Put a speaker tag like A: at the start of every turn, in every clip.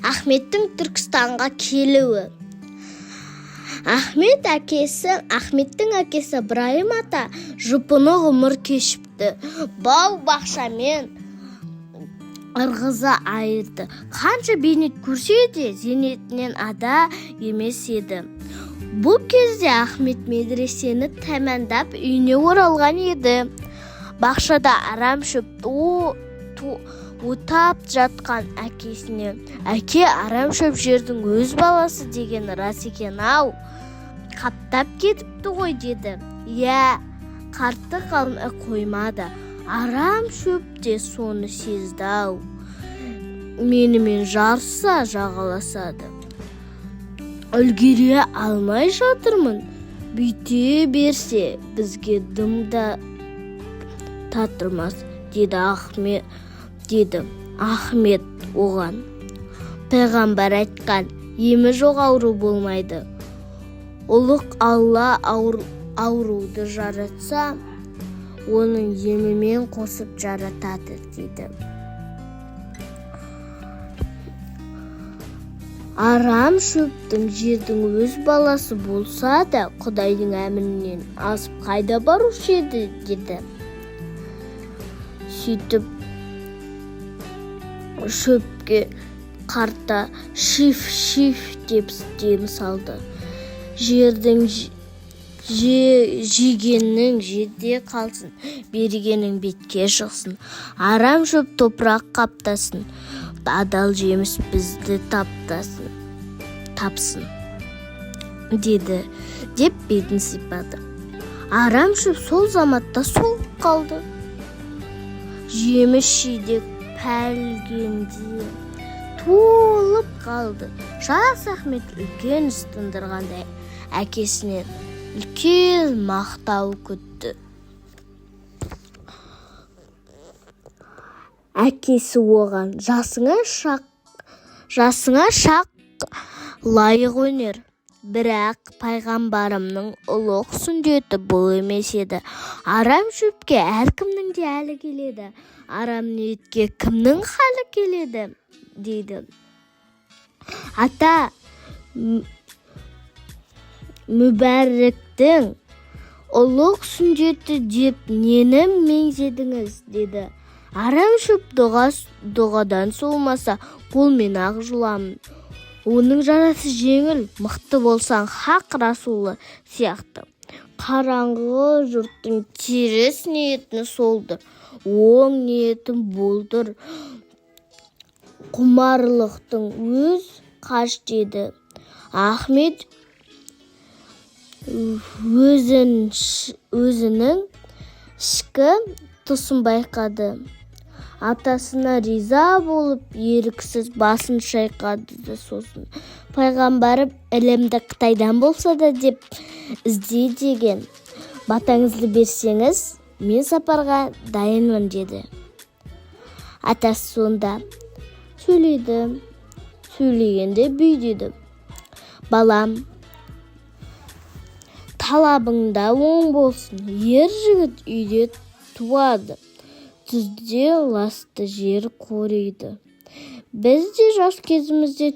A: Ахметтің Түркістанға келуі. Ахметтің әкесі Ыбырайым ата жұпыны ғұмыр кешіпті. Бау-бақшамен ырғыза айырды. Қанша бейнет көрсе де зейнетінен ада емес еді. Бұл кезде Ахмет медресені тәмамдап үйіне оралған еді. Бақшада арам шөпті отап жатқан әкесіне: «Әке, арам шөп жердің өз баласы деген рас екен-ау, қаптап кетіпті ғой», деді. «Иә, қарты қалмай қоймады. Арам шөп те соны сезді-ау. Менімен жарыса жағаласады. Үлгере алмай жатырмын. Бүйте берсе бізге дым да татырмас», деді Ахмет оған. Пайғамбар айтқан: «Емі жоқ ауру болмайды. Ұлық Алла ауруды жаратса, оның емімен қосып жаратады», деді. Арам шөптің жердің өз баласы болса да, Құдайдың әмірінен асып қайда барушы еді, деді. Сөйтіп шөпке қарта шиф деп дем салды. Жердің жегеннің жерде қалсын, бергенің бетке шықсын. Арам шөп топырақ қаптасын, адал жеміс бізді тапсын, деді, деп бетін сипады. Арам шөп сол заматта сол қалды. Жеміс жидек пәлгенде толып қалды. Жас Ахмет үлкен іс тындырғандай әкесінен үлкен мақтау күтті. Әкесі оған: «Жасыңа шақ лайық өнер. Бірақ пайғамбарымның ұлық сүндеті бұл емес еді. Арам шөпке әркімнің де әлі келеді. Арам ниетке кімнің халі келеді», дейді. «Ата, Мүбәректің ұлық сүндеті деп нені меңзедіңіз?» деді. «Арам шөп дұғадан солмаса, қолмен ақ жұламын. Оның жарасы жеңіл, мықты болсаң хақ расулы сияқты. Қараңғы жұрттың теріс ниетін солдыр, оң ниетін болдыр. Құмарлықтың өз қаш», деді. Ахмет өзінің ішкі тұсын байқады. Атасына риза болып, еріксіз басын шайқады. Сосын: «Пайғамбарым ілімді Қытайдан болса да деп ізде деген. Батаңызды берсеңіз, мен сапарға дайынмын», деді. Атасы сонда сөйлегенде бүй деді: «Балам, талабыңда оң болсын. Ер жігіт үйде туады, түзде ласты жер қориды. Біз де жас кезімізде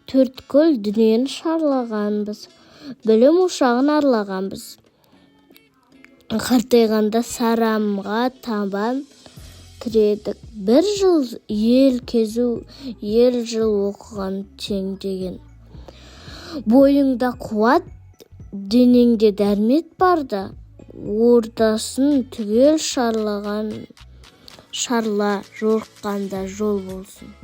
A: төрткүл дүниені шарлағанбыз, білім ошағын арлағанбыз. Қартайғанда сарамға табан тіредік. Бір жыл ел кезу, ел жыл оқыған тең деген. Бойыңда қуат, денеңде дәрмет барда, ордасын түгел шарла, жорыққанда жол болсын».